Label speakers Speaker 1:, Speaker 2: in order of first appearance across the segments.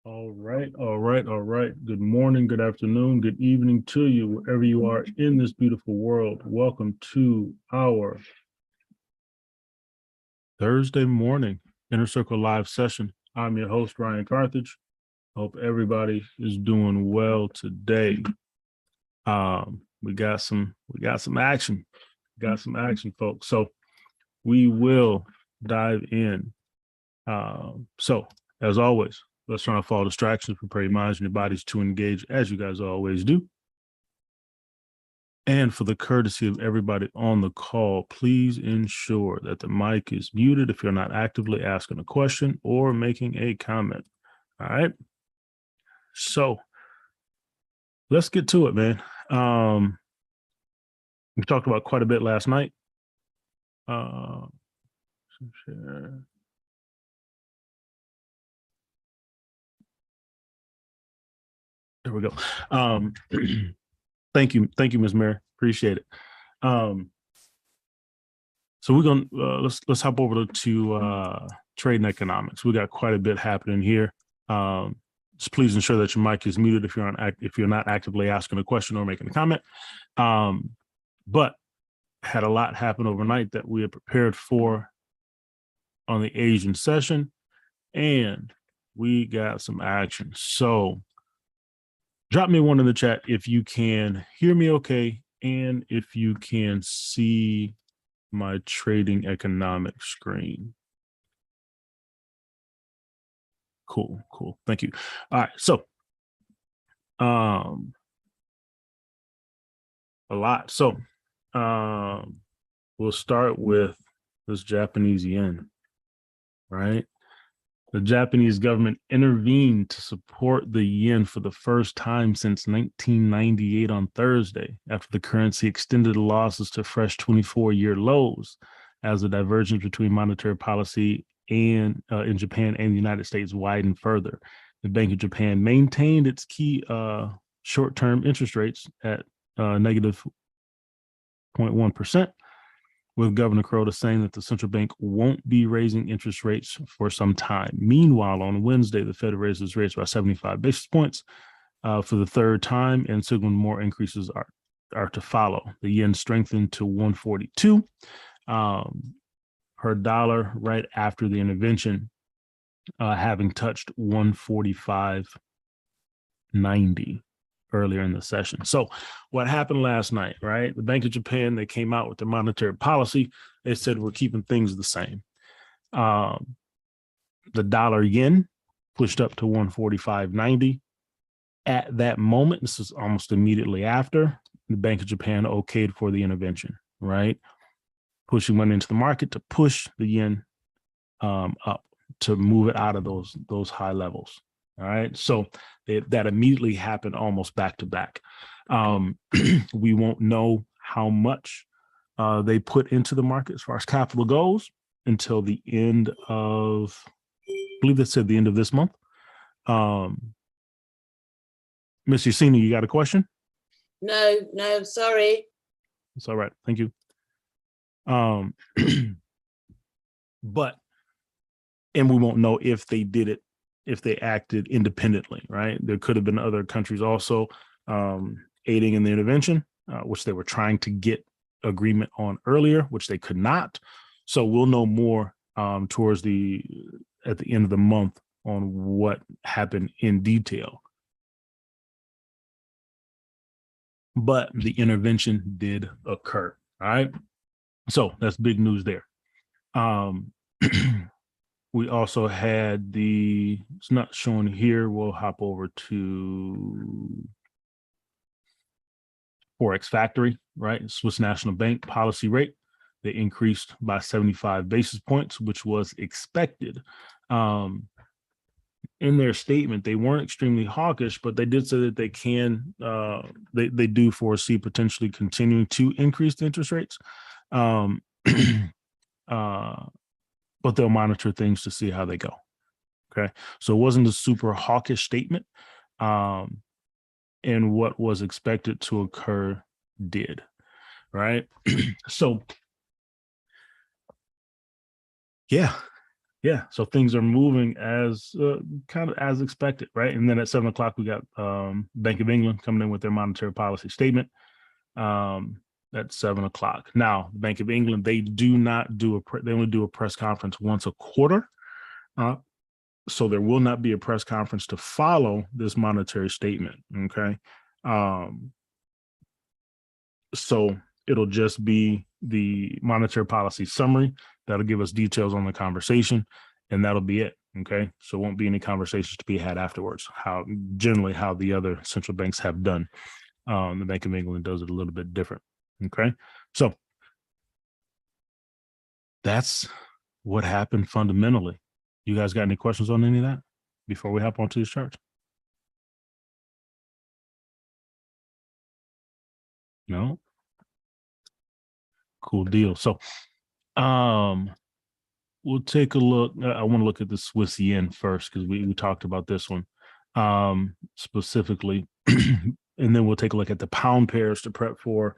Speaker 1: All right, all right, all right. Good morning, good afternoon, good evening to you, wherever you are in this beautiful world. Welcome to our Thursday morning Inner Circle Live session. I'm your host, Ryan Carthage. Hope everybody is doing well today. We got some action. Folks. So we will dive in. So as always, let's turn off all distractions, prepare your minds and your bodies to engage as you guys always do. And for the courtesy of everybody on the call, please ensure that the mic is muted if you're not actively asking a question or making a comment. All right. So let's get to it, man. We talked about quite a bit last night. Share. There we go. Thank you, Ms. Mary. Appreciate it. So we're gonna let's hop over to trade and economics. We got quite a bit happening here. Just please ensure that your mic is muted if you're not actively asking a question or making a comment. But had a lot happen overnight that we had prepared for on the Asian session, and we got some action. So drop me one in the chat if you can hear me okay, and if you can see my trading economic screen. Cool. Thank you. All right. So a lot. So we'll start with this Japanese yen, right? The Japanese government intervened to support the yen for the first time since 1998 on Thursday, after the currency extended losses to fresh 24-year lows as the divergence between monetary policy and in Japan and the United States widened further. The Bank of Japan maintained its key short-term interest rates at negative 0.1%. With Governor Kuroda saying that the central bank won't be raising interest rates for some time. Meanwhile, on Wednesday, the Fed raised its rates by 75 basis points for the third time, and signaling more increases are to follow. The yen strengthened to 142 per dollar right after the intervention, having touched 145.90 earlier in the session. So what happened last night, right? The Bank of Japan, they came out with their monetary policy. They said, we're keeping things the same. The dollar yen pushed up to 145.90. At that moment, this is almost immediately after, the Bank of Japan okayed for the intervention, right? Pushing money into the market to push the yen up, to move it out of those high levels. All right. So that immediately happened almost back to back. We won't know how much they put into the market as far as capital goes until the end of, I believe they said the end of this month. Mr. Yasini, you got a question?
Speaker 2: No, sorry.
Speaker 1: It's all right. Thank you. But, and we won't know if they did it, if they acted independently, right? There could have been other countries also aiding in the intervention, which they were trying to get agreement on earlier, which they could not. So we'll know more at the end of the month on what happened in detail. But the intervention did occur, all right? So that's big news there. We also had it's not shown here. We'll hop over to Forex Factory, right? Swiss National Bank policy rate They increased by 75 basis points, which was expected. In their statement, they weren't extremely hawkish, but they did say that they they do foresee potentially continuing to increase the interest rates. Um, but they'll monitor things to see how they go. Okay. So it wasn't a super hawkish statement. And what was expected to occur did. Right. So, yeah. So things are moving as kind of as expected. Right. And then at 7 o'clock, we got Bank of England coming in with their monetary policy statement. At 7 o'clock. Now, the Bank of England, they do not do they only do a press conference once a quarter. So there will not be a press conference to follow this monetary statement. Okay. So it'll just be the monetary policy summary that'll give us details on the conversation, and that'll be it. Okay. So won't be any conversations to be had afterwards. How the other central banks have done. The Bank of England does it a little bit different. Okay. So that's what happened fundamentally. You guys got any questions on any of that before we hop onto this chart? No? Cool deal. So we'll take a look. I want to look at the Swiss yen first because we talked about this one specifically. And then we'll take a look at the pound pairs to prep for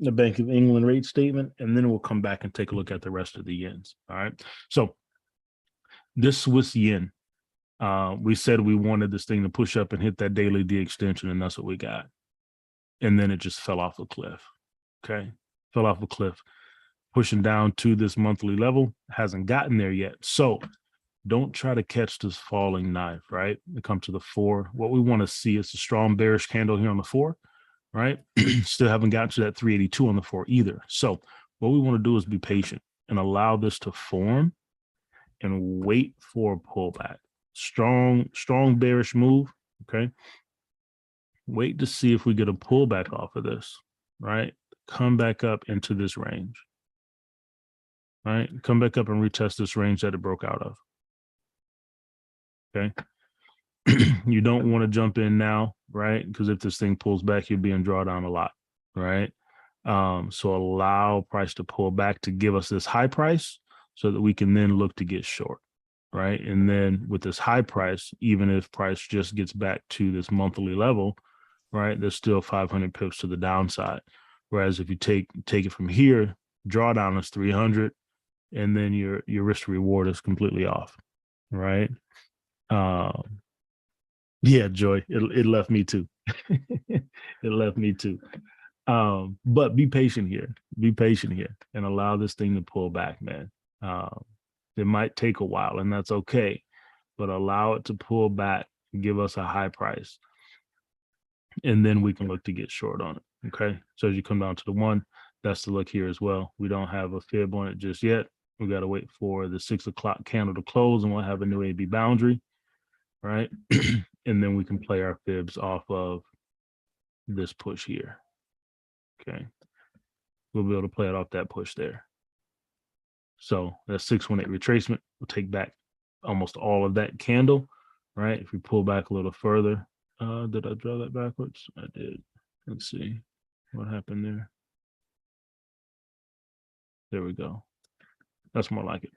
Speaker 1: the Bank of England rate statement, and then we'll come back and take a look at the rest of the yens. All right. So this Swiss yen, we said we wanted this thing to push up and hit that daily D extension, and that's what we got. And then it just fell off a cliff. Okay. Fell off a cliff, pushing down to this monthly level, hasn't gotten there yet. So don't try to catch this falling knife, right? We come to the 4. What we want to see is a strong bearish candle here on the 4, right? Still haven't gotten to that 382 on the 4 either. So what we want to do is be patient and allow this to form and wait for a pullback. Strong bearish move, okay? Wait to see if we get a pullback off of this, right? Come back up into this range, right? Come back up and retest this range that it broke out of. Okay. You don't want to jump in now, right? Because if this thing pulls back, you'll be in drawdown a lot, right? So allow price to pull back to give us this high price so that we can then look to get short, right? And then with this high price, even if price just gets back to this monthly level, right, there's still 500 pips to the downside. Whereas if you take it from here, drawdown is 300, and then your risk to reward is completely off, right? Yeah, Joy, it left me too. It left me too. But be patient here. Be patient here and allow this thing to pull back, man. It might take a while, and that's okay, but allow it to pull back, give us a high price, and then we can look to get short on it. Okay. So as you come down to the 1, that's the look here as well. We don't have a fib on it just yet. We got to wait for the 6 o'clock candle to close, and we'll have a new AB boundary, right? And then we can play our fibs off of this push here. Okay. We'll be able to play it off that push there. So that 618 retracement will take back almost all of that candle, right? If we pull back a little further, did I draw that backwards? I did. Let's see what happened there. There we go. That's more like it.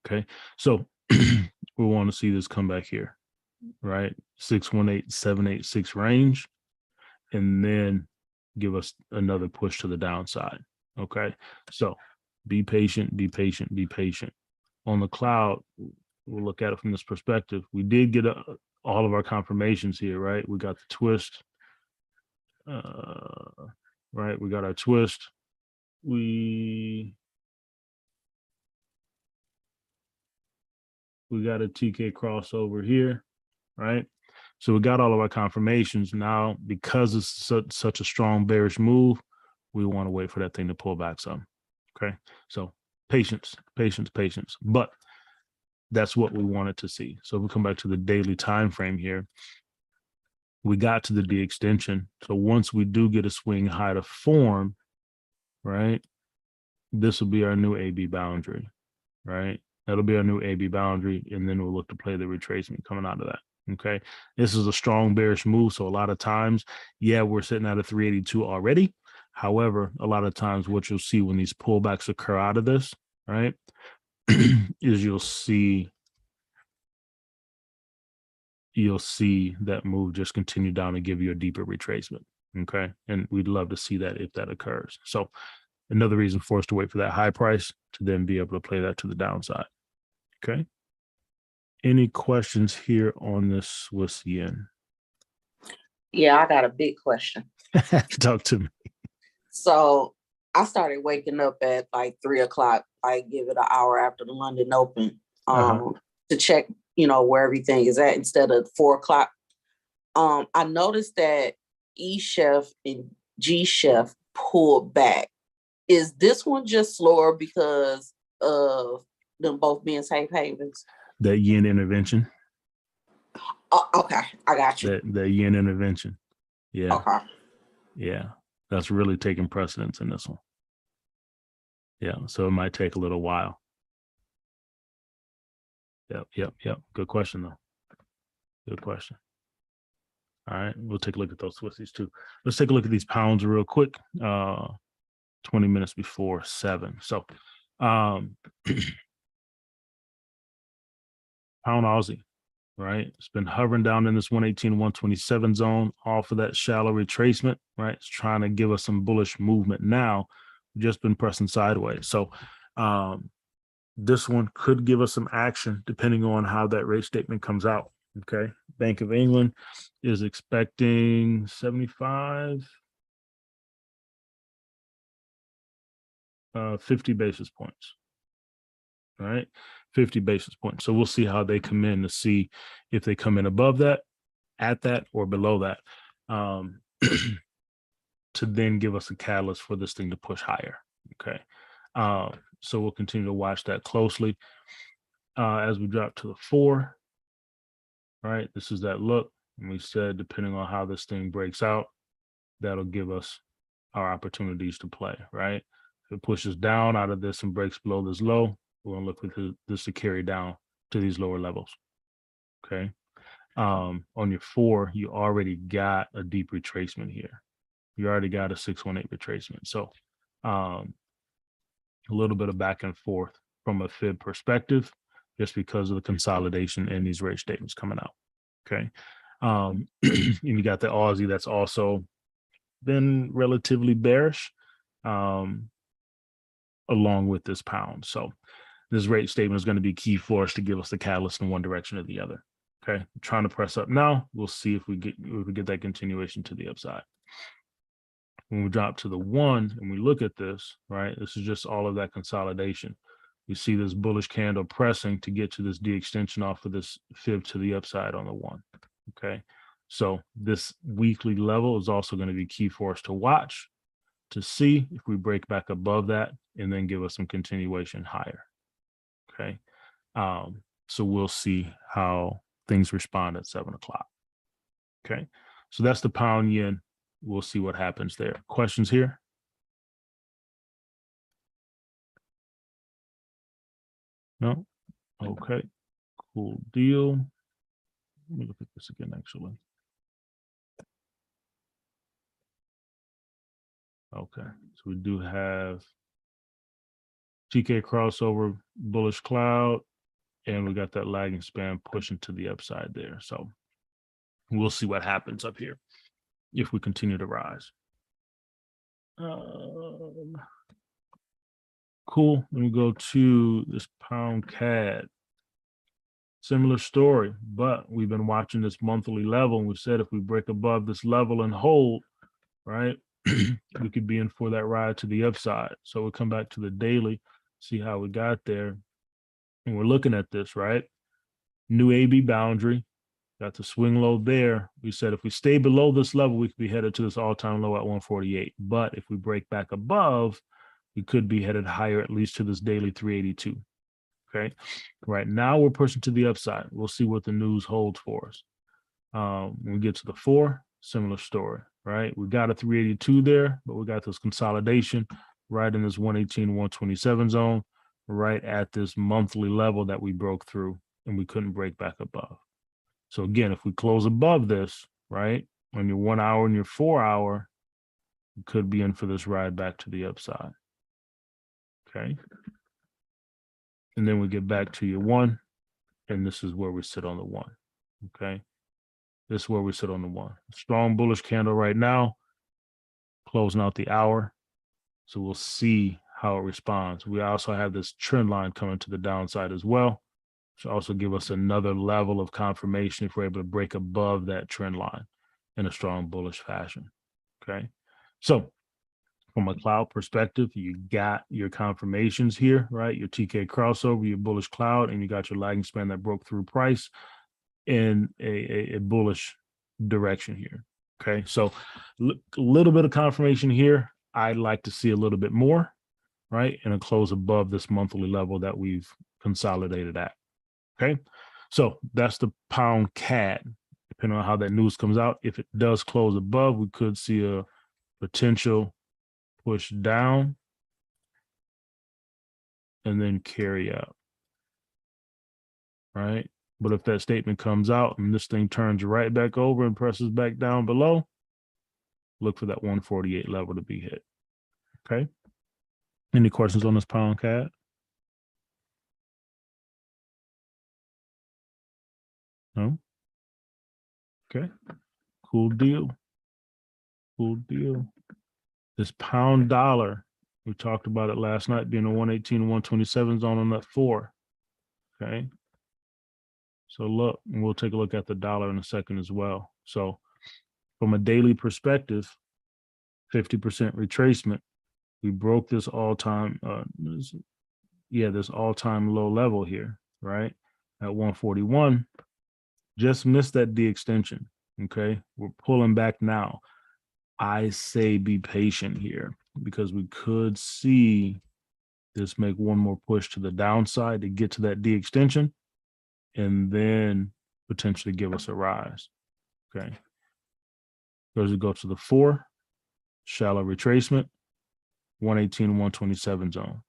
Speaker 1: Okay. So we want to see this come back here, right? 618, 786 range, and then give us another push to the downside. Okay. So be patient, be patient, be patient. On the cloud, we'll look at it from this perspective. We did get all of our confirmations here, right? We got the twist, right? We got our twist. We got a TK crossover here, right? So we got all of our confirmations. Now, because it's such a strong bearish move, we want to wait for that thing to pull back some. Okay. So patience, patience, patience. But that's what we wanted to see. So if we come back to the daily time frame here, we got to the D extension. So once we do get a swing high to form, right? This will be our new AB boundary, right? That'll be our new AB boundary, and then we'll look to play the retracement coming out of that. Okay. This is a strong bearish move. So a lot of times, yeah, we're sitting at a 382 already. However, a lot of times what you'll see when these pullbacks occur out of this, right, is you'll see that move just continue down and give you a deeper retracement. Okay. And we'd love to see that if that occurs. So another reason for us to wait for that high price to then be able to play that to the downside. Okay. Any questions here on this Swiss yen?
Speaker 3: Yeah, I got a big question.
Speaker 1: Talk to me.
Speaker 3: So I started waking up at like 3 o'clock, like give it an hour after the London Open, to check, where everything is at instead of 4 o'clock. I noticed that E Chef and G Chef pulled back. Is this one just slower because of them both being safe havens?
Speaker 1: That yen intervention.
Speaker 3: Okay, I got you.
Speaker 1: That yen intervention. Yeah.
Speaker 3: Okay.
Speaker 1: Yeah. That's really taking precedence in this one. Yeah. So it might take a little while. Yep. Good question, though. Good question. All right. We'll take a look at those Swissies, too. Let's take a look at these pounds real quick. 20 minutes before 7. So pound Aussie, right? It's been hovering down in this 118, 127 zone off of that shallow retracement, right? It's trying to give us some bullish movement now. We've just been pressing sideways. So this one could give us some action depending on how that rate statement comes out. Okay. Bank of England is expecting 75, 50 basis points. All right. 50 basis points. So we'll see how they come in to see if they come in above that, at that, or below that, to then give us a catalyst for this thing to push higher. Okay. So we'll continue to watch that closely. As we drop to the 4, right? This is that look. And we said, depending on how this thing breaks out, that'll give us our opportunities to play, right? If it pushes down out of this and breaks below this low, we're going to look for this to carry down to these lower levels. Okay. On your 4, you already got a deep retracement here. You already got a 618 retracement. So a little bit of back and forth from a fib perspective, just because of the consolidation in these rate statements coming out. Okay. And you got the Aussie that's also been relatively bearish, along with this pound. So this rate statement is going to be key for us to give us the catalyst in one direction or the other. Okay. I'm trying to press up now. We'll see if we get that continuation to the upside. When we drop to the 1 and we look at this, right, this is just all of that consolidation. You see this bullish candle pressing to get to this D extension off of this fib to the upside on the 1. Okay. So this weekly level is also going to be key for us to watch to see if we break back above that and then give us some continuation higher. Okay. So we'll see how things respond at 7 o'clock. Okay. So that's the pound yen. We'll see what happens there. Questions here? No? Okay. Cool deal. Let me look at this again, actually. Okay. So we do have TK crossover, bullish cloud, and we got that lagging span pushing to the upside there. So we'll see what happens up here if we continue to rise. Cool. Let me go to this pound CAD. Similar story, but we've been watching this monthly level, and we said if we break above this level and hold, right, we could be in for that ride to the upside. So we'll come back to the daily, see how we got there. And we're looking at this, right? New AB boundary, got the swing low there. We said if we stay below this level, we could be headed to this all-time low at 148. But if we break back above, we could be headed higher, at least to this daily 382. Okay. Right now we're pushing to the upside. We'll see what the news holds for us. When we get to the 4, similar story, right? We got a 382 there, but we got this consolidation. right in this 118, 127 zone, right at this monthly level that we broke through and we couldn't break back above. So again, if we close above this, right, on your 1 hour and your 4 hour, you could be in for this ride back to the upside. Okay. And then we get back to your 1, and this is where we sit on the 1. Okay. This is where we sit on the 1. Strong bullish candle right now, closing out the hour. So we'll see how it responds. We also have this trend line coming to the downside as well. Should also give us another level of confirmation if we're able to break above that trend line in a strong bullish fashion. Okay. So from a cloud perspective, you got your confirmations here, right? Your TK crossover, your bullish cloud, and you got your lagging span that broke through price in a bullish direction here. Okay. So a little bit of confirmation here. I'd like to see a little bit more, right? And a close above this monthly level that we've consolidated at. Okay. So that's the pound CAD. Depending on how that news comes out, if it does close above, we could see a potential push down and then carry up. Right. But if that statement comes out and this thing turns right back over and presses back down below, look for that 148 level to be hit. Okay. Any questions on this pound CAD? No? Okay. Cool deal. Cool deal. This pound dollar, we talked about it last night, being a 118 and 127 zone on that 4. Okay. So look, and we'll take a look at the dollar in a second as well. So from a daily perspective, 50% retracement. We broke this all-time, this all-time low level here, right? At 141, just missed that D extension. Okay. We're pulling back now. I say be patient here because we could see this make one more push to the downside to get to that D extension and then potentially give us a rise. Okay. As we go to the 4, shallow retracement, 118, 127 zone,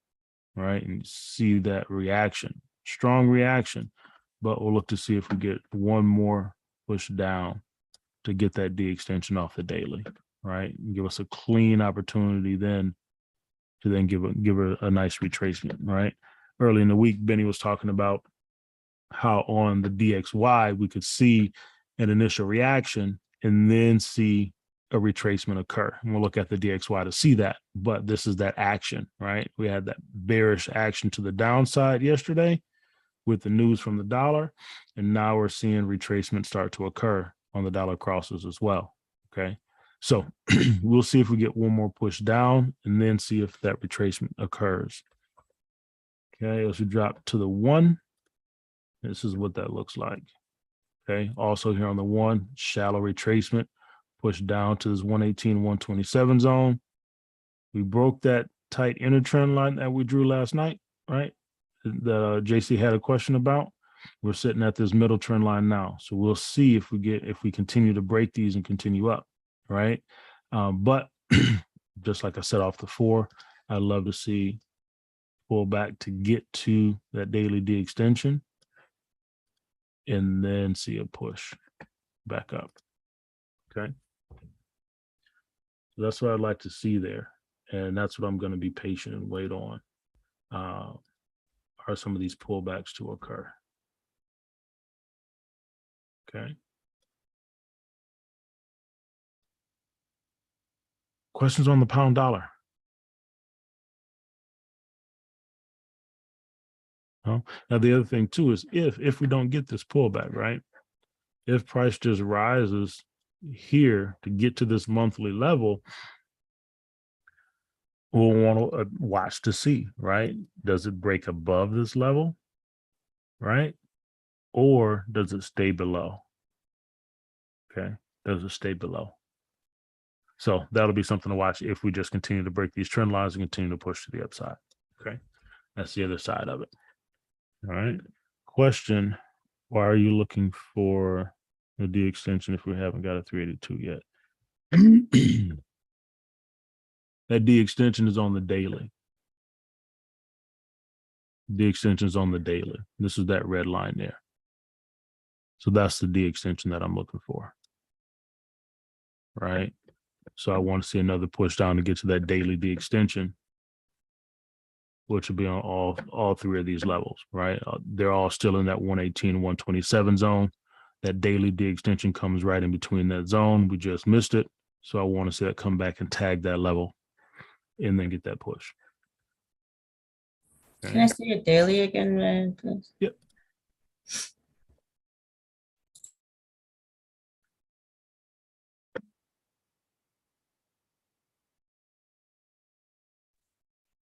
Speaker 1: right? And see that reaction, strong reaction, but we'll look to see if we get one more push down to get that D extension off the daily, right? And give us a clean opportunity then to then give her a nice retracement, right? Early in the week, Benny was talking about how on the DXY, we could see an initial reaction and then see a retracement occur. And we'll look at the DXY to see that, but this is that action, right? We had that bearish action to the downside yesterday with the news from the dollar. And now we're seeing retracement start to occur on the dollar crosses as well. Okay. So we'll see if we get one more push down and then see if that retracement occurs. Okay. As we drop to the 1, this is what that looks like. Okay. Also here on the 1, shallow retracement, push down to this 118, 127 zone. We broke that tight inner trend line that we drew last night, right? That JC had a question about. We're sitting at this middle trend line now. So we'll see if we continue to break these and continue up, right? But just like I said off the 4, I'd love to see pull back to get to that daily D extension and then see a push back up. Okay. So that's what I'd like to see there. And that's what I'm going to be patient and wait on. Are some of these pullbacks to occur. Okay. Questions on the pound dollar? No? Now, the other thing too is if we don't get this pullback, right? If price just rises here to get to this monthly level, we'll want to watch to see, right? Does it break above this level, right? Or does it stay below? Okay. Does it stay below? So that'll be something to watch if we just continue to break these trend lines and continue to push to the upside. Okay. That's the other side of it. All right. Question: why are you looking for a D extension if we haven't got a 382 yet? That D extension is on the daily. D extension is on the daily. This is that red line there. So that's the D extension that I'm looking for. Right. So I want to see another push down to get to that daily D extension, which will be on all three of these levels, right? They're all still in that 118, 127 zone. That daily D extension comes right in between that zone. We just missed it. So I want to see that come back and tag that level and then get that push.
Speaker 4: Can I see your daily again, man, please?
Speaker 1: Yep.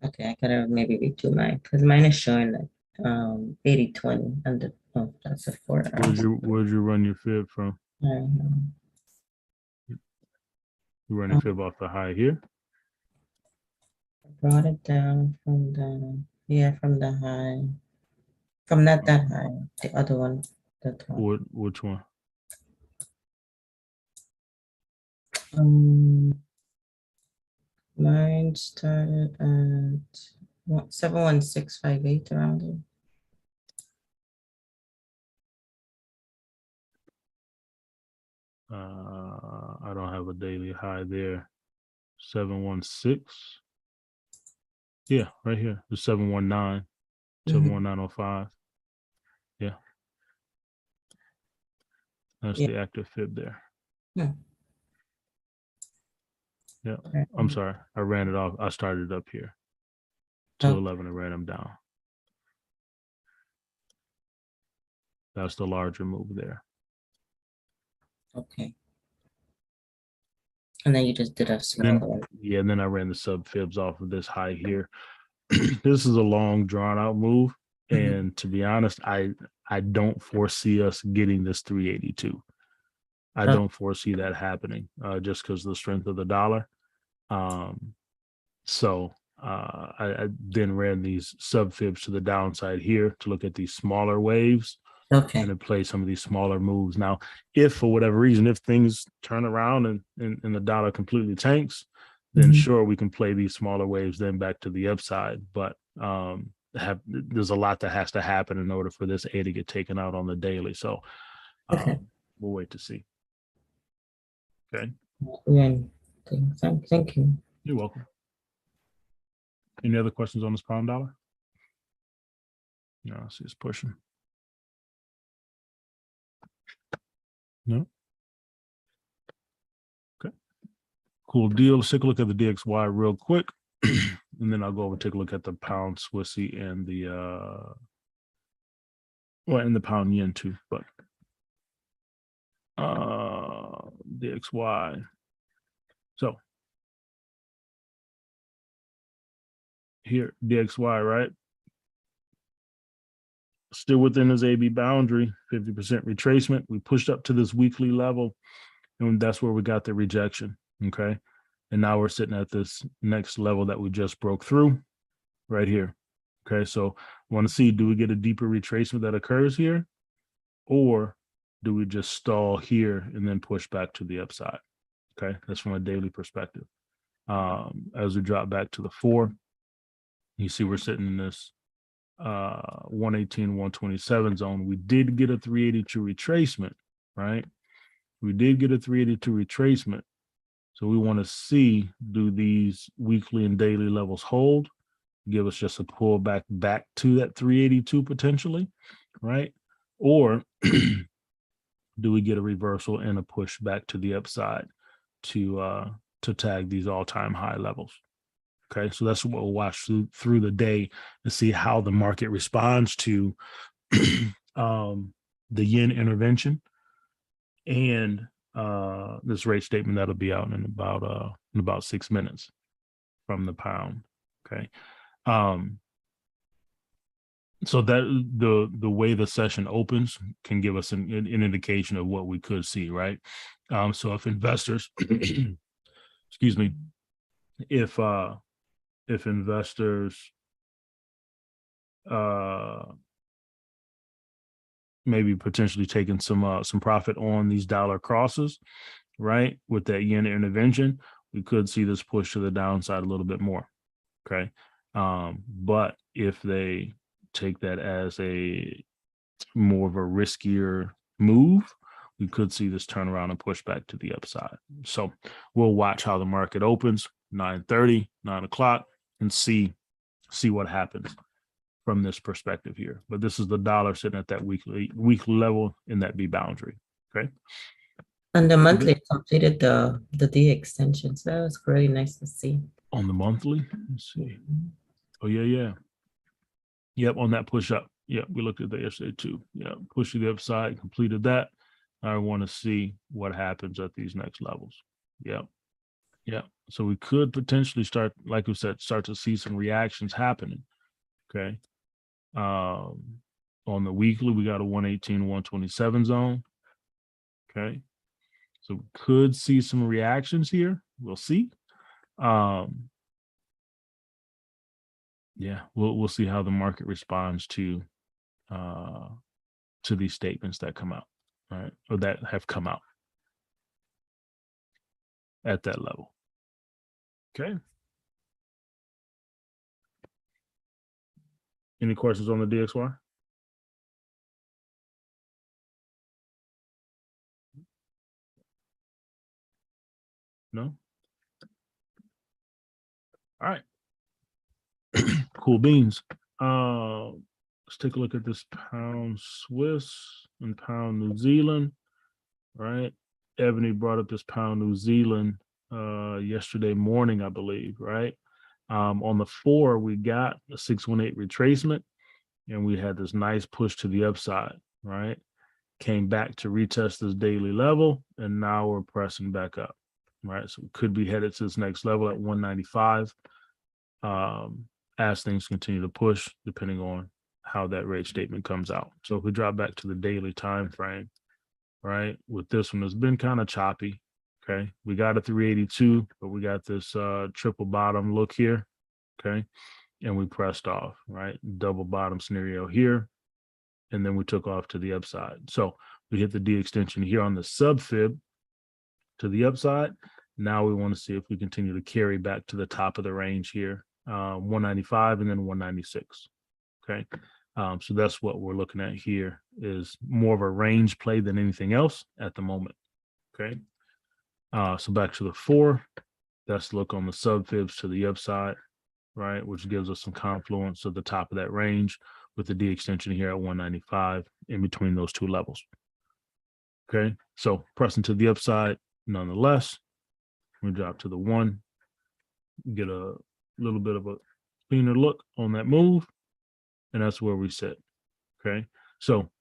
Speaker 4: Okay, I gotta maybe redo mine because mine is showing like 80-20 under. Oh, that's a 4 hours.
Speaker 1: Where'd you run your fib from? You run your fib off the high here.
Speaker 4: Brought it down from the from the high, from not that high, the other one, the top.
Speaker 1: Which one?
Speaker 4: Mine started at 71658 around it.
Speaker 1: I don't have a daily high there. 716. Yeah, right here. The 719. 71905. Yeah. That's
Speaker 4: Yeah.
Speaker 1: the active fib there.
Speaker 4: Yeah.
Speaker 1: Yeah. I'm sorry. I ran it off. I started up here. 211 and ran them down. That's the larger move there.
Speaker 4: Okay. And then you just did a smaller one.
Speaker 1: Yeah, and then I ran the sub fibs off of this high here. This is a long drawn out move. And to be honest, I don't foresee us getting this 382. I don't foresee that happening just because of the strength of the dollar. So I then ran these sub fibs to the downside here to look at these smaller waves.
Speaker 4: Okay.
Speaker 1: And to play some of these smaller moves. Now, if for whatever reason, if things turn around and the dollar completely tanks, then sure, we can play these smaller waves then back to the upside. But there's a lot that has to happen in order for this A to get taken out on the daily. So
Speaker 4: Okay.
Speaker 1: we'll wait to see. Okay.
Speaker 4: Yeah. Thank you.
Speaker 1: You're welcome. Any other questions on this pound dollar? No, I see it's pushing. No. Okay. Cool deal. Let's take a look at the DXY real quick. And then I'll go over and take a look at the pound Swissy and the and the pound yen too, but DXY. So here, DXY, right? Still within his AB boundary, 50% retracement. We pushed up to this weekly level, and that's where we got the rejection. Okay. And now we're sitting at this next level that we just broke through right here. Okay. So I want to see, do we get a deeper retracement that occurs here? Or do we just stall here and then push back to the upside? Okay. That's from a daily perspective. As we drop back to the 4, you see we're sitting in this 118, 127 zone. We did get a 382 retracement, right? We did get a 382 retracement. So we want to see, do these weekly and daily levels hold? Give us just a pullback back to that 382 potentially, right? Or do we get a reversal and a push back to the upside to tag these all-time high levels? Okay, so that's what we'll watch through the day to see how the market responds to the yen intervention and this rate statement that'll be out in about 6 minutes from the pound. Okay, so that the way the session opens can give us an indication of what we could see, right? So if investors, excuse me, if investors maybe potentially taking some profit on these dollar crosses, right, with that yen intervention, we could see this push to the downside a little bit more. Okay. But if they take that as a more of a riskier move, we could see this turn around and push back to the upside. So we'll watch how the market opens 9:30, 9 o'clock, and see what happens from this perspective here. But this is the dollar sitting at that weekly level in that B boundary. Okay.
Speaker 4: And the monthly completed the D extension. So that was really nice to see.
Speaker 1: On the monthly, let's see. Oh yeah. Yep, on that push up. Yep, we looked at that yesterday too. Yeah, push to the upside, completed that. I want to see what happens at these next levels. Yep. So we could potentially start, like we said, start to see some reactions happening. Okay. On the weekly, we got a 118, 127 zone. Okay. So we could see some reactions here. We'll see. Yeah, we'll see how the market responds to these statements that come out, right? Or that have come out at that level. Okay. Any questions on the DXY? No? All right. Cool beans. Let's take a look at this pound Swiss and pound New Zealand, right? Ebony brought up this pound New Zealand yesterday morning, I believe, right? On the 4, we got a 618 retracement, and we had this nice push to the upside, right? Came back to retest this daily level, and now we're pressing back up, right? So we could be headed to this next level at 195 as things continue to push, depending on how that rate statement comes out. So if we drop back to the daily time frame, right, with this one, it's been kind of choppy. Okay, we got a 382, but we got this triple bottom look here. Okay, and we pressed off, right? Double bottom scenario here, and then we took off to the upside. So we hit the D extension here on the sub fib to the upside. Now we want to see if we continue to carry back to the top of the range here, 195 and then 196. Okay, so that's what we're looking at here, is more of a range play than anything else at the moment. Okay, so back to the 4, that's look on the sub fibs to the upside, right, which gives us some confluence of the top of that range with the D extension here at 195 in between those two levels. Okay, so pressing to the upside nonetheless. We drop to the 1, get a little bit of a cleaner look on that move, and that's where we sit. Okay, so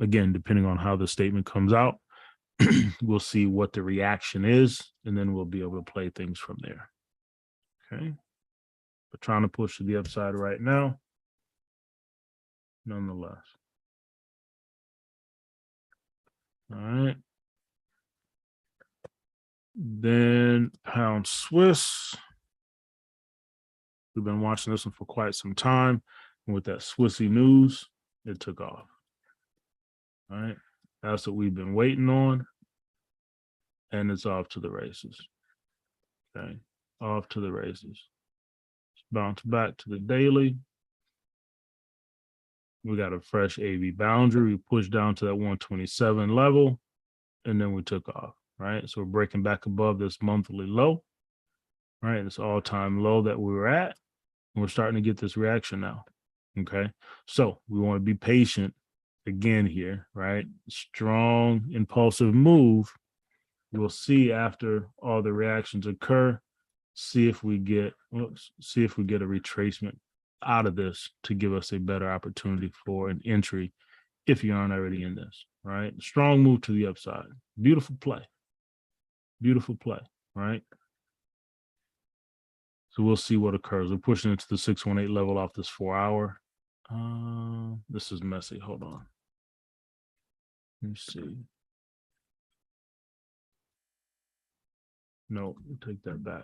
Speaker 1: again, depending on how the statement comes out, we'll see what the reaction is, and then we'll be able to play things from there. Okay, but trying to push to the upside right now, nonetheless. All right. Then pound Swiss. We've been watching this one for quite some time. And with that Swissy news, it took off. All right. That's what we've been waiting on. And it's off to the races. Okay. Off to the races. Bounce back to the daily. We got a fresh AV boundary. We pushed down to that 127 level, and then we took off. Right. So we're breaking back above this monthly low. Right. This all-time low that we were at. And we're starting to get this reaction now. Okay. So we want to be patient again here, right? Strong, impulsive move. We'll see after all the reactions occur, see if we get a retracement out of this to give us a better opportunity for an entry if you aren't already in this, right? Strong move to the upside. Beautiful play. Beautiful play, right? So we'll see what occurs. We're pushing into the 618 level off this 4-hour. This is messy. Hold on. Let me see. No, we'll take that back.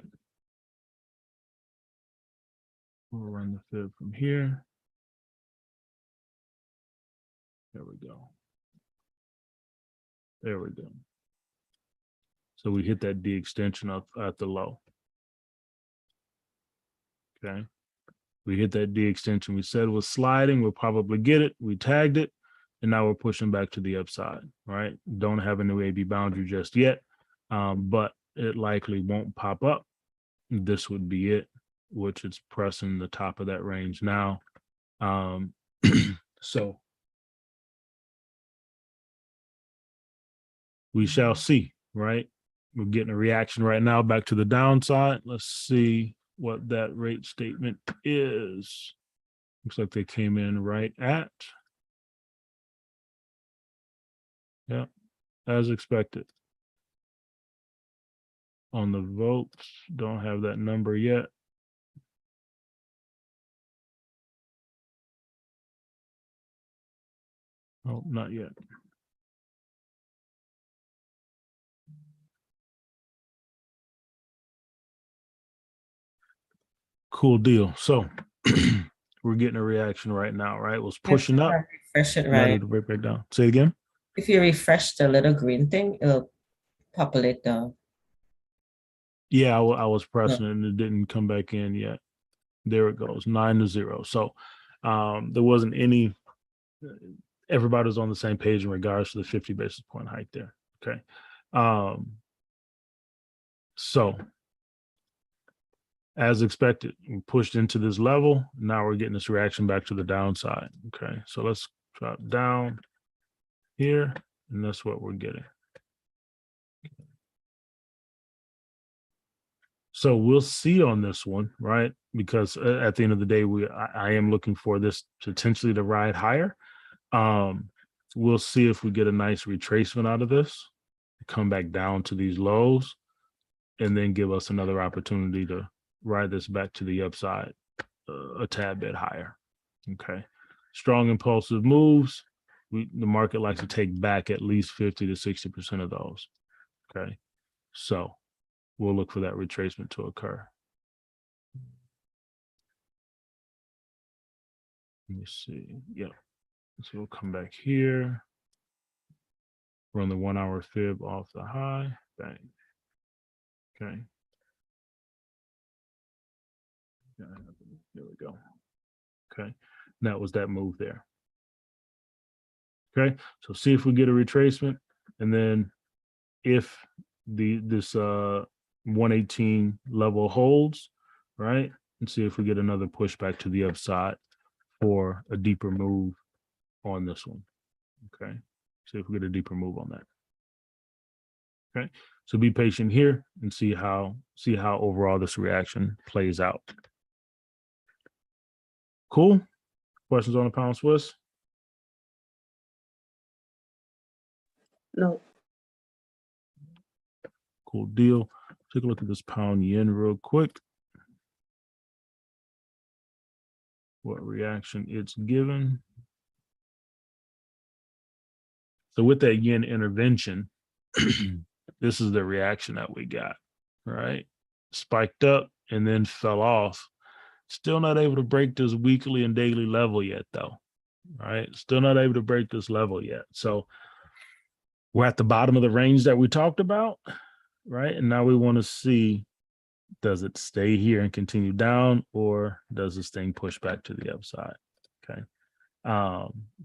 Speaker 1: We'll run the fib from here. There we go. There we go. So we hit that D extension up at the low. Okay. We hit that D extension. We said was sliding. We'll probably get it. We tagged it. And now we're pushing back to the upside, right? Don't have a new AB boundary just yet, but it likely won't pop up. This would be it, which is pressing the top of that range now. So we shall see, right? We're getting a reaction right now back to the downside. Let's see what that rate statement is. Looks like they came in right at, yeah, as expected. On the votes, don't have that number yet. Oh, not yet. Cool deal. So we're getting a reaction right now, right? It was pushing up,
Speaker 4: Refresh it,
Speaker 1: ready
Speaker 4: right?
Speaker 1: to break back down. Say it again.
Speaker 4: If you refresh the little green thing, it'll populate the.
Speaker 1: Yeah, I was pressing it and it didn't come back in yet. There it goes, 9-0. So there wasn't any, everybody was on the same page in regards to the 50 basis point hike there. Okay. So as expected, we pushed into this level. Now we're getting this reaction back to the downside. Okay. So let's drop down here, and that's what we're getting. So we'll see on this one, right? Because at the end of the day, I am looking for this potentially to ride higher. We'll see if we get a nice retracement out of this, come back down to these lows, and then give us another opportunity to ride this back to the upside a tad bit higher. Okay. Strong impulsive moves. The market likes to take back at least 50 to 60% of those. Okay. So we'll look for that retracement to occur. Let me see. Yeah. So we'll come back here. Run the 1 hour fib off the high. Bang. Okay. There we go. Okay. That was that move there. Okay. So see if we get a retracement. And then if this 118 level holds, right? And see if we get another pushback to the upside for a deeper move on this one. Okay. See if we get a deeper move on that. Okay. So be patient here and see how overall this reaction plays out. Cool. Questions on the pound Swiss?
Speaker 3: No.
Speaker 1: Cool deal. Take a look at this pound yen real quick. What reaction it's given. So with that yen intervention, this is the reaction that we got, right? Spiked up and then fell off. Still not able to break this weekly and daily level yet, though, right? Still not able to break this level yet. So we're at the bottom of the range that we talked about, right? And now we want to see, does it stay here and continue down, or does this thing push back to the upside? Okay.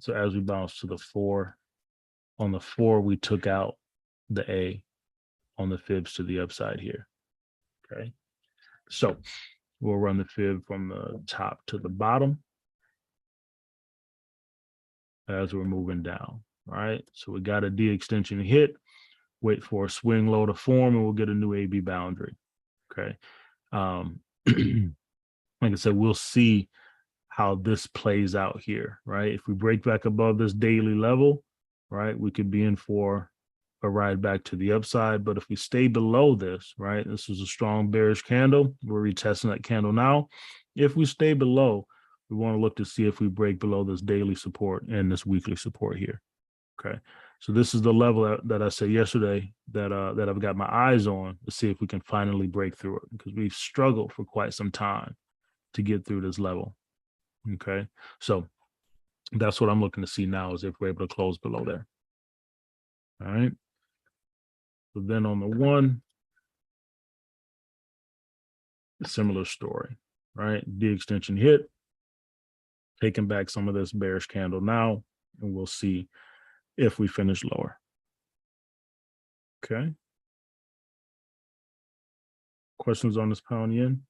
Speaker 1: So as we bounce to the 4, on the 4, we took out the A on the fibs to the upside here. Okay. So we'll run the fib from the top to the bottom as we're moving down. Right. So we got a D extension hit, wait for a swing low to form, and we'll get a new AB boundary. Okay. Like I said, we'll see how this plays out here, right? If we break back above this daily level, right, we could be in for a ride back to the upside. But if we stay below this, right, this is a strong bearish candle. We're retesting that candle now. If we stay below, we want to look to see if we break below this daily support and this weekly support here. Okay. So this is the level that I said yesterday that I've got my eyes on to see if we can finally break through it, because we've struggled for quite some time to get through this level. Okay. So that's what I'm looking to see now, is if we're able to close below there. All right. So then on the one, a similar story, right? D extension hit, taking back some of this bearish candle now, and we'll see if we finish lower. Okay. Questions on this pound yen?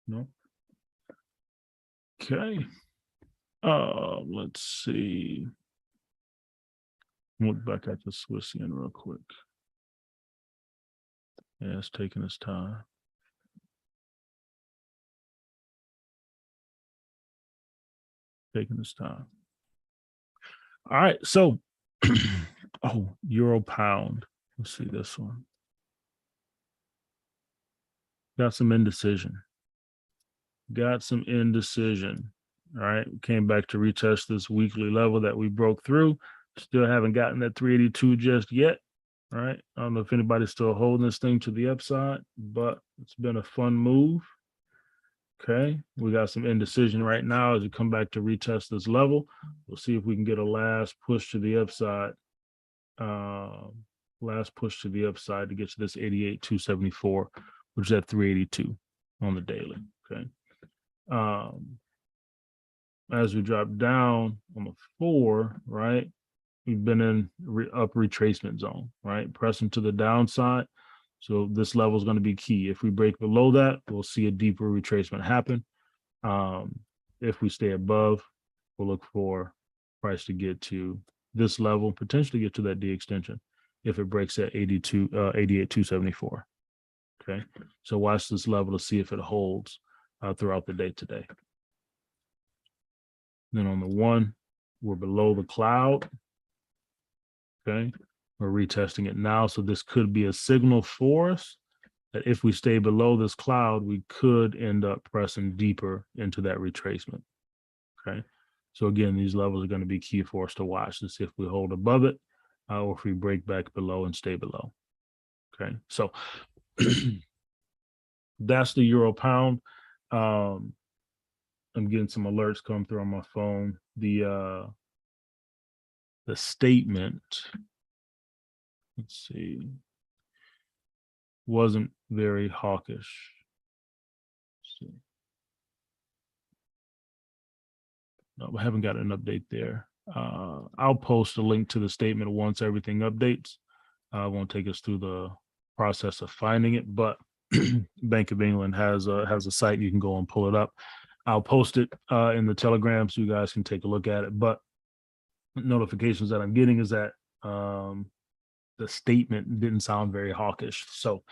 Speaker 1: No. Okay. Let's see. Look back at the Swiss yen real quick. Yeah, it's taking its time. Taking its time. All right. So, oh, euro pound. Let's see this one. Got some indecision. Got some indecision. All right. Came back to retest this weekly level that we broke through. Still haven't gotten that 382 just yet. All right. I don't know if anybody's still holding this thing to the upside, but it's been a fun move. Okay. We got some indecision right now as we come back to retest this level. We'll see if we can get a last push to the upside. Last push to the upside to get to this 88,274, which is at 382 on the daily. Okay. As we drop down on the 4, right, we've been in up retracement zone, right, pressing to the downside. So this level is going to be key. If we break below that, we'll see a deeper retracement happen. If we stay above, we'll look for price to get to this level, potentially get to that D extension if it breaks at 88,274. Okay, so watch this level to see if it holds throughout the day today. Then on the 1, we're below the cloud. Okay, we're retesting it now. So this could be a signal for us that if we stay below this cloud, we could end up pressing deeper into that retracement. Okay, so again, these levels are going to be key for us to watch to see if we hold above it or if we break back below and stay below. Okay, so that's the euro pound. I'm getting some alerts come through on my phone. The statement, let's see, wasn't very hawkish. Let's see. No, we haven't got an update there. I'll post a link to the statement once everything updates. I won't take us through the process of finding it, but Bank of England has a site you can go and pull it up. I'll post it in the Telegram so you guys can take a look at it. But notifications that I'm getting is that the statement didn't sound very hawkish. So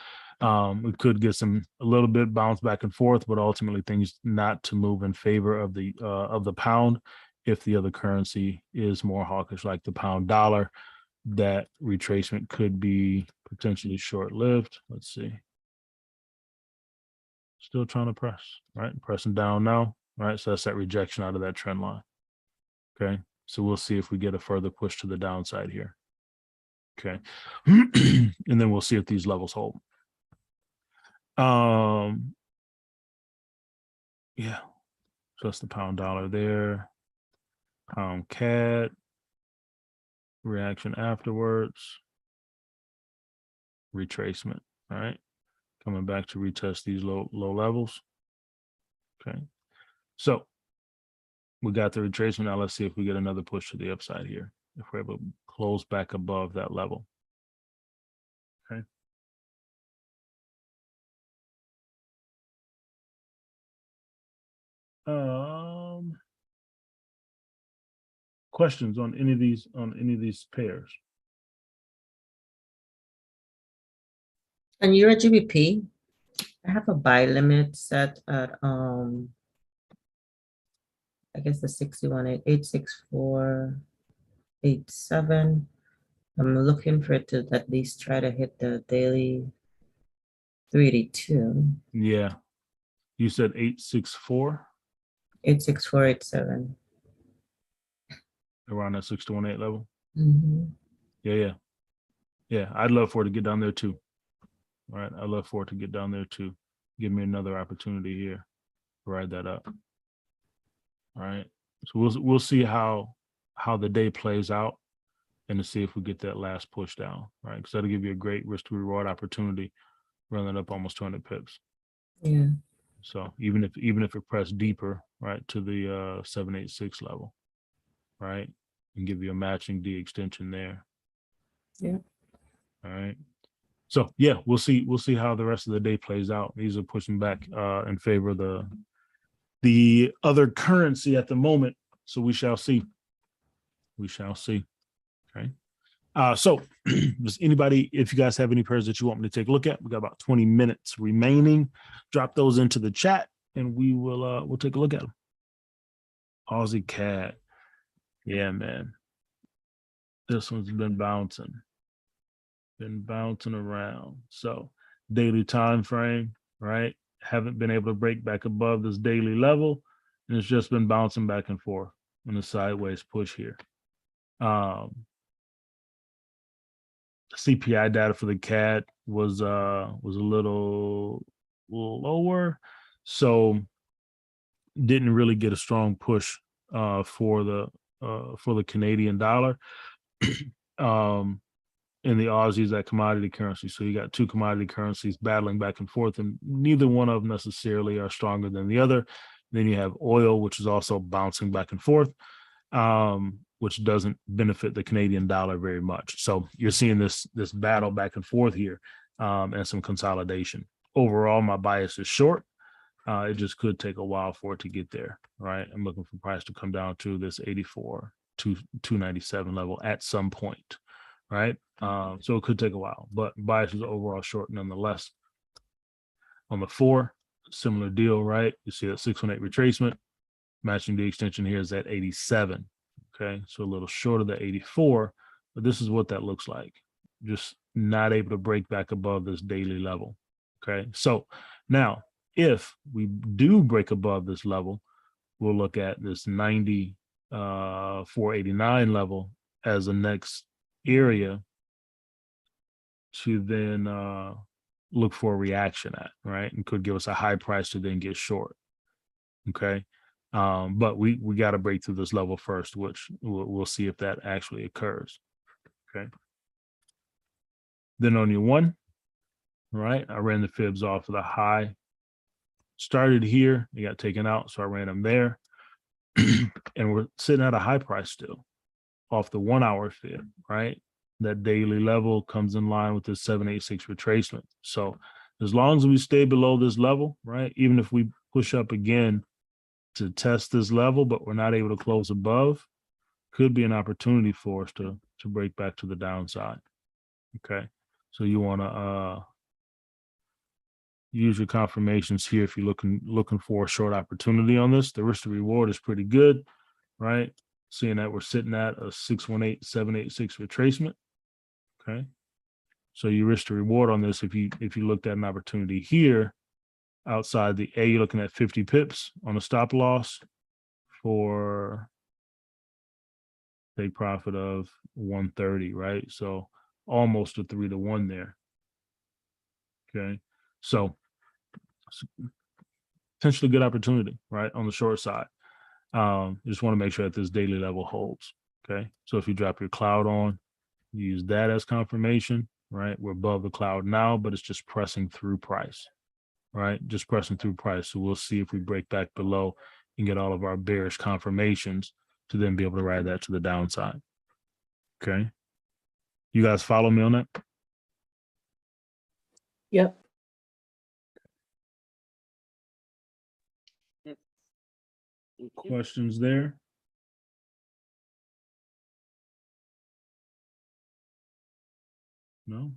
Speaker 1: we could get a little bit bounce back and forth, but ultimately things not to move in favor of the pound. If the other currency is more hawkish, like the pound dollar, that retracement could be potentially short-lived. Let's see. Still trying to press, right? Pressing down now, right? So that's that rejection out of that trend line. Okay. So we'll see if we get a further push to the downside here. Okay. And then we'll see if these levels hold. Yeah. So that's the pound dollar there. Pound CAD. Reaction afterwards. Retracement. All right. Coming back to retest these low levels. Okay. So we got the retracement. Now let's see if we get another push to the upside here. If we're able to close back above that level. Okay. Questions on any of these pairs?
Speaker 4: On Euro GBP, I have a buy limit set at I guess the 61.86487. I'm looking for it to at least try to hit the daily 382.
Speaker 1: Yeah. You said 864
Speaker 4: 86487.
Speaker 1: around that 618 level.
Speaker 4: Mm-hmm.
Speaker 1: Yeah. I'd love for it to get down there too. All right. I'd love for it to get down there too. Give me another opportunity here to ride that up. All right. So we'll see how how the day plays out and to see if we get that last push down, right? Because that'll give you a great risk to reward opportunity, running up almost 200 pips.
Speaker 4: Yeah.
Speaker 1: So even if it pressed deeper, right, to the 786 level, right, and give you a matching D extension there.
Speaker 4: Yeah.
Speaker 1: All right. So yeah, we'll see how the rest of the day plays out. These are pushing back in favor of the other currency at the moment. So we shall see. We shall see. Okay. So does anybody, if you guys have any pairs that you want me to take a look at, we got about 20 minutes remaining. Drop those into the chat and we'll take a look at them. Aussie CAD. Yeah, man. This one's been bouncing around. So daily time frame, right? Haven't been able to break back above this daily level, and it's just been bouncing back and forth in a sideways push here. CPI data for the CAD was a little lower, so didn't really get a strong push for the Canadian dollar. And the Aussie is that commodity currency. So you got two commodity currencies battling back and forth, and neither one of them necessarily are stronger than the other. Then you have oil, which is also bouncing back and forth, which doesn't benefit the Canadian dollar very much. So you're seeing this battle back and forth here, and some consolidation. Overall, my bias is short. It just could take a while for it to get there, right? I'm looking for price to come down to this 84 to 297 level at some point, right? So it could take a while, but bias is overall short nonetheless. On the 4, similar deal, right? You see that 618 retracement, matching the extension here is at 87. Okay, so a little short of the 84, but this is what that looks like. Just not able to break back above this daily level. Okay, so now if we do break above this level, we'll look at this 90 489 level as the next area to then look for a reaction at, right? And could give us a high price to then get short. Okay. But we got to break through this level first, which we'll see if that actually occurs. Okay. Then on your 1, right, I ran the fibs off of the high. Started here, they got taken out, so I ran them there. And we're sitting at a high price still off the 1 hour fib, right? That daily level comes in line with the 786 retracement. So as long as we stay below this level, right, even if we push up again to test this level, but we're not able to close above, could be an opportunity for us to break back to the downside. Okay, so you want to use your confirmations here if you're looking for a short opportunity on this. The risk to reward is pretty good, right? Seeing that we're sitting at a 618 786 retracement. Okay, so your risk to reward on this, if you looked at an opportunity here outside the A, you're looking at 50 pips on a stop loss for take profit of 130, right? So almost a 3-to-1 there. Okay, so potentially good opportunity, right, on the short side. You just want to make sure that this daily level holds. Okay, so if you drop your cloud on, you use that as confirmation, right? We're above the cloud now, but it's just pressing through price, right? Just pressing through price. So we'll see if we break back below and get all of our bearish confirmations to then be able to ride that to the downside. Okay, you guys follow me on that?
Speaker 2: Yep.
Speaker 1: Questions there? No?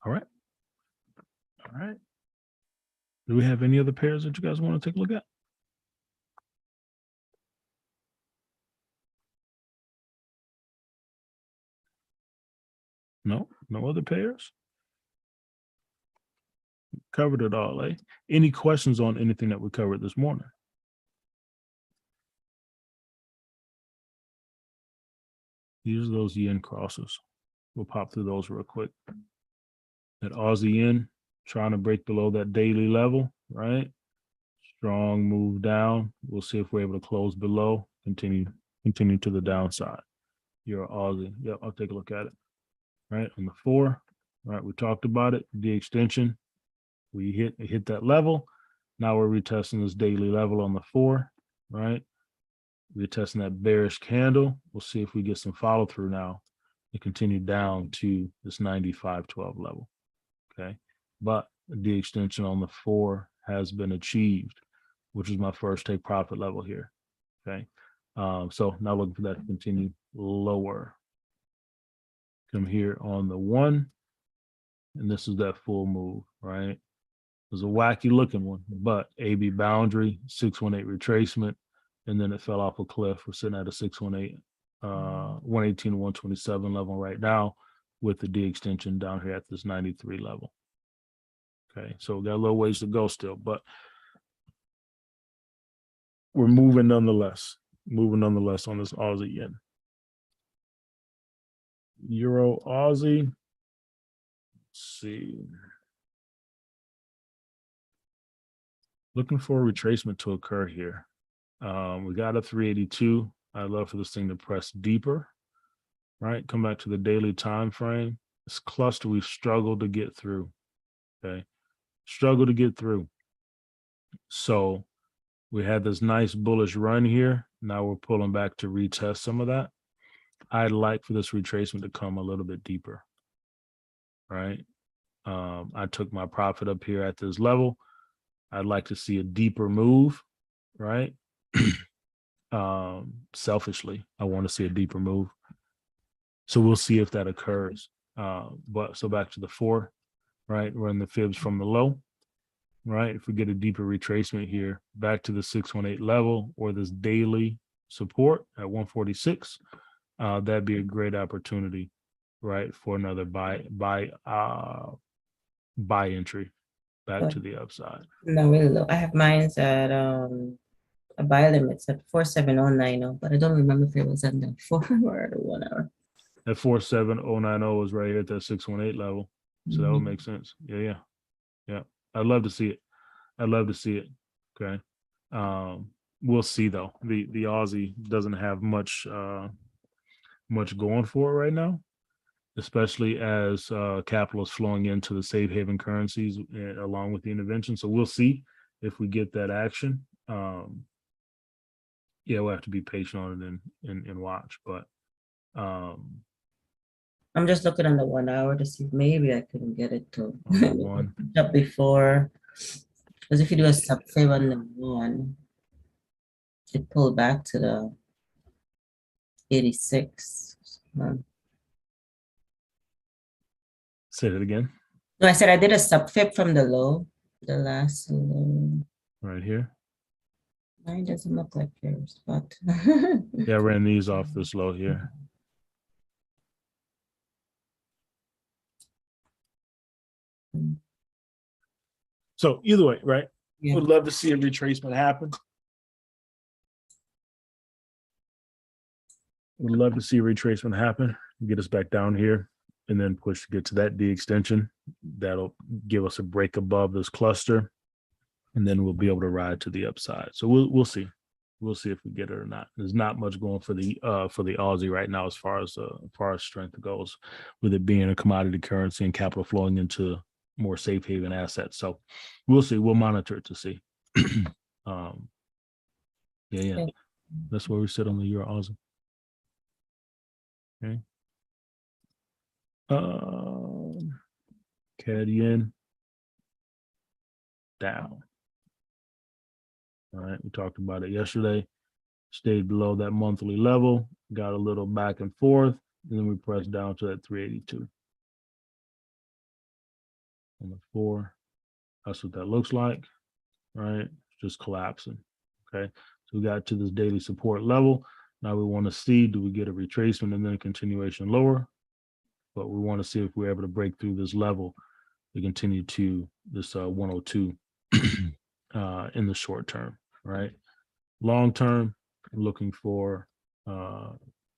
Speaker 1: All right. All right. Do we have any other pairs that you guys want to take a look at? No? No other pairs? Covered it all, eh? Any questions on anything that we covered this morning? Use those yen crosses. We'll pop through those real quick. That Aussie yen trying to break below that daily level, right? Strong move down. We'll see if we're able to close below. Continue to the downside. Euro Aussie. Yep, I'll take a look at it. Right on the 4. All right, we talked about it. The extension. We hit that level. Now we're retesting this daily level on the 4. Right. We're testing that bearish candle. We'll see if we get some follow through now and continue down to this 95.12 level. Okay. But the extension on the 4 has been achieved, which is my first take profit level here. Okay. So now looking for that to continue lower. Come here on the 1. And this is that full move, right? It was a wacky looking one, but AB boundary, 618 retracement, and then it fell off a cliff. We're sitting at a 618, 118 to 127 level right now with the D extension down here at this 93 level. Okay, so we got a little ways to go still, but we're moving nonetheless. Moving on this Aussie yen. Euro Aussie. Let's see. Looking for a retracement to occur here. We got a 382. I'd love for this thing to press deeper, right? Come back to the daily time frame. This cluster we've struggled to get through. Okay, struggle to get through. So we had this nice bullish run here. Now we're pulling back to retest some of that. I'd like for this retracement to come a little bit deeper, right? I took my profit up here at this level. I'd like to see a deeper move, right? Selfishly, I want to see a deeper move. So we'll see if that occurs. But so back to the 4, right? We're in the fibs from the low, right? If we get a deeper retracement here, back to the 618 level or this daily support at 146, that'd be a great opportunity, right? For another buy entry back to the upside.
Speaker 4: No, really low. I have mines at a buy limits at 47090, but I don't remember if it was at the 4 or the 1 hour.
Speaker 1: That 47090 is right here at that 618 level. So that would make sense. Yeah. I'd love to see it. Okay. We'll see though. The Aussie doesn't have much going for it right now, especially as capital is flowing into the safe haven currencies along with the intervention. So we'll see if we get that action. We'll have to be patient on it and watch. But
Speaker 4: I'm just looking on the 1 hour to see if maybe I couldn't get it to
Speaker 1: on the 1.
Speaker 4: up before. Because if you do a sub save on the 1, it pulled back to the 86.
Speaker 1: Say that again.
Speaker 4: No, I said I did a sub fib from the low, the last low.
Speaker 1: Right here.
Speaker 4: Mine doesn't look like yours, but
Speaker 1: Yeah, I ran these off this low here. So either way, right?
Speaker 4: Yeah.
Speaker 1: Would love to see a retracement happen. Would love to see a retracement happen, get us back down here, and then push to get to that D extension. That'll give us a break above this cluster, and then we'll be able to ride to the upside. So we'll see. We'll see if we get it or not. There's not much going for the Aussie right now as far as strength goes, with it being a commodity currency and capital flowing into more safe haven assets. So we'll see. We'll monitor it to see. Yeah. That's where we sit on the Euro Aussie. Okay. CAD yen down. All right, we talked about it yesterday. Stayed below that monthly level, got a little back and forth, and then we pressed down to that 382. On the 4, that's what that looks like, right? Just collapsing. Okay, so we got to this daily support level. Now we want to see, do we get a retracement and then a continuation lower? But we want to see if we're able to break through this level to continue to this 102 in the short term, right? Long term, looking for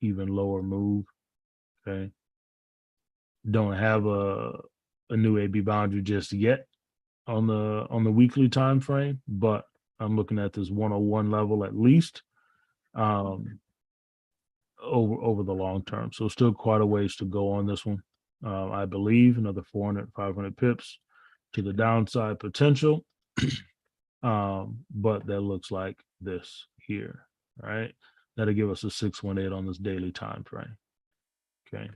Speaker 1: even lower move. Okay. Don't have a new AB boundary just yet on the weekly time frame, but I'm looking at this 101 level at least over the long term. So still quite a ways to go on this one. I believe another 400, 500 pips to the downside potential. But that looks like this here, right? That'll give us a 618 on this daily time frame. Okay.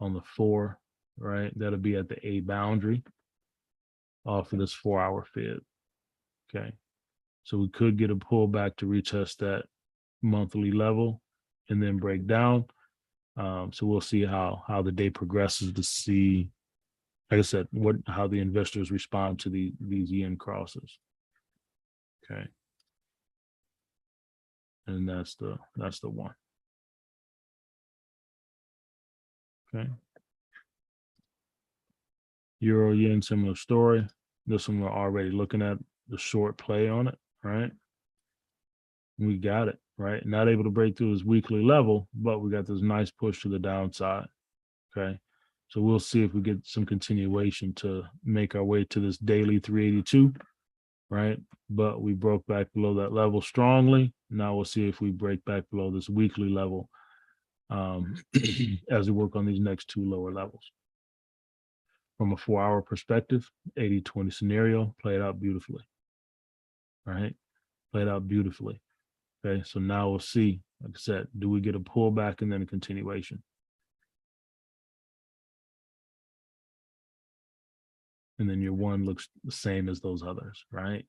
Speaker 1: On the 4, right? That'll be at the A boundary off of this 4-hour fib. Okay. So we could get a pullback to retest that monthly level and then break down. So we'll see how the day progresses to see, like I said, how the investors respond to these yen crosses. Okay. And that's the one. Okay. Euro yen, similar story. This one we're already looking at the short play on it, right? We got it, right? Not able to break through this weekly level, but we got this nice push to the downside. Okay. So we'll see if we get some continuation to make our way to this daily 382, right? But we broke back below that level strongly. Now we'll see if we break back below this weekly level as we work on these next 2 lower levels. From a 4-hour perspective, 80-20 scenario played out beautifully, right? Played out beautifully. Okay, so now we'll see, like I said, do we get a pullback and then a continuation? And then your one looks the same as those others, right?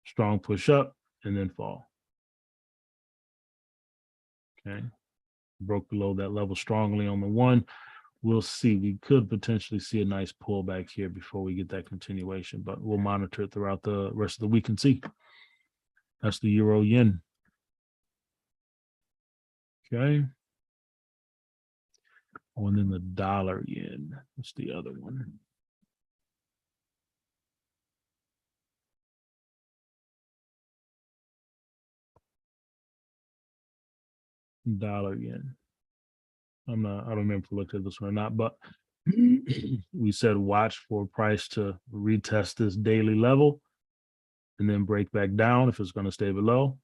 Speaker 1: Strong push up and then fall. Okay, broke below that level strongly on the 1. We'll see. We could potentially see a nice pullback here before we get that continuation, but we'll monitor it throughout the rest of the week and see. That's the euro yen. Okay. Oh, and then the dollar yen. That's the other one. Dollar yen. I don't remember if we looked at this one or not, but we said watch for price to retest this daily level and then break back down if it's going to stay below.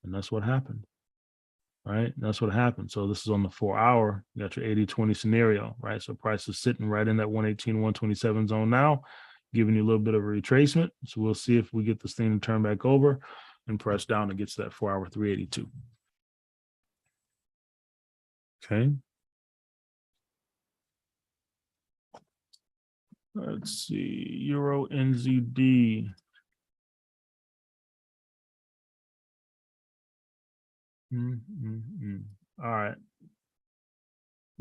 Speaker 1: And that's what happened. Right? That's what happened. So this is on the 4-hour. You got your 80-20 scenario, right? So price is sitting right in that 118, 127 zone now, giving you a little bit of a retracement. So we'll see if we get this thing to turn back over and press down and get to that 4-hour 382. Okay. Let's see. Euro NZD. All right.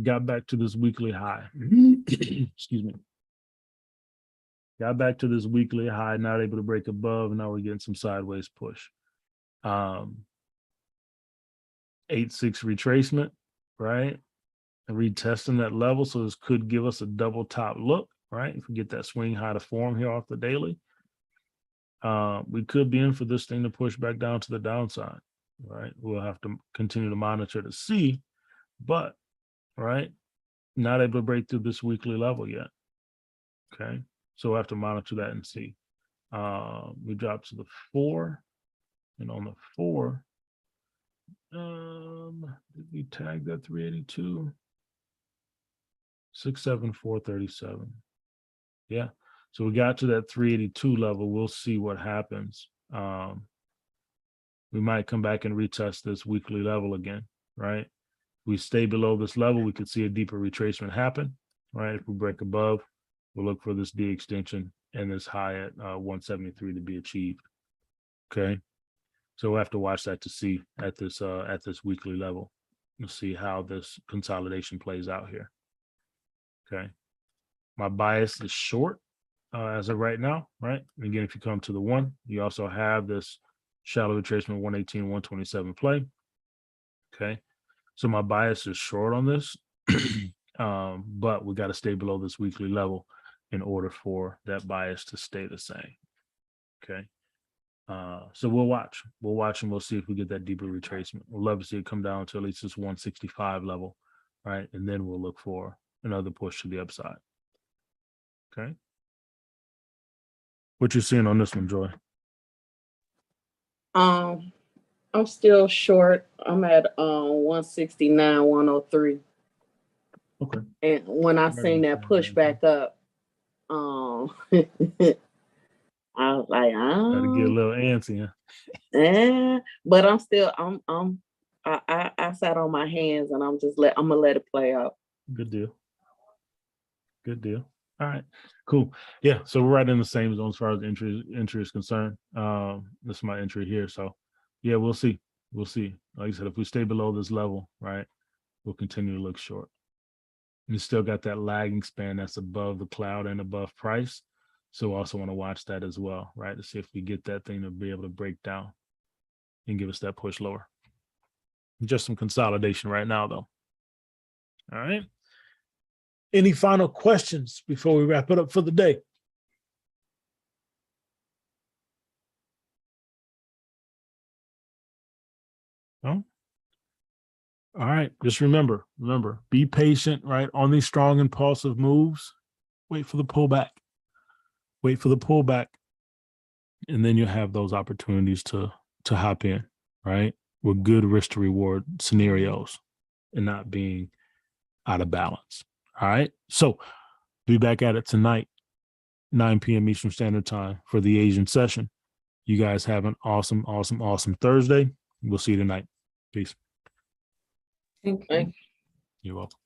Speaker 1: Got back to this weekly high. Excuse me. Got back to this weekly high, not able to break above, and now we're getting some sideways push. 8-6 retracement, right? And retesting that level. So this could give us a double top look, right? If we get that swing high to form here off the daily. We could be in for this thing to push back down to the downside, right? We'll have to continue to monitor to see, but right, not able to break through this weekly level yet. Okay, so we'll have to monitor that and see. We dropped to the 4, and on the 4, did we tag that 382? 67437. Yeah. So we got to that 382 level. We'll see what happens. We might come back and retest this weekly level again, right? If we stay below this level, we could see a deeper retracement happen, right? If we break above, we'll look for this D extension and this high at 173 to be achieved. Okay. So we'll have to watch that to see at this weekly level. We'll see how this consolidation plays out here. Okay. My bias is short as of right now, right? And again, if you come to the 1, you also have this shallow retracement 118, 127 play. Okay. So my bias is short on this, but we got to stay below this weekly level in order for that bias to stay the same. Okay. So we'll watch and we'll see if we get that deeper retracement. We'll love to see it come down to at least this 165 level, right? And then we'll look for another push to the upside. Okay. What you seeing on this one, Joy?
Speaker 5: I'm still short. I'm at 169, 103.
Speaker 1: Okay.
Speaker 5: And when I
Speaker 1: Right
Speaker 5: seen
Speaker 1: on
Speaker 5: that
Speaker 1: the
Speaker 5: push
Speaker 1: same
Speaker 5: back up, I was like,
Speaker 1: Gotta get a little antsy, huh?
Speaker 5: but I'm still I sat on my hands and I'm gonna let it play out.
Speaker 1: Good deal. Good deal. All right, cool. Yeah, so we're right in the same zone as far as entry is concerned. This is my entry here. So yeah, we'll see. We'll see. Like I said, if we stay below this level, right, we'll continue to look short. You still got that lagging span that's above the cloud and above price. So also want to watch that as well, right? To see if we get that thing to be able to break down and give us that push lower. Just some consolidation right now, though. All right. Any final questions before we wrap it up for the day? No? All right. Just remember, be patient, right? On these strong impulsive moves, wait for the pullback. Wait for the pullback. And then you have those opportunities to hop in, right? With good risk to reward scenarios and not being out of balance. All right. So be back at it tonight, 9 p.m. Eastern Standard Time for the Asian session. You guys have an awesome Thursday. We'll see you tonight. Peace.
Speaker 4: Thank you.
Speaker 1: You're welcome.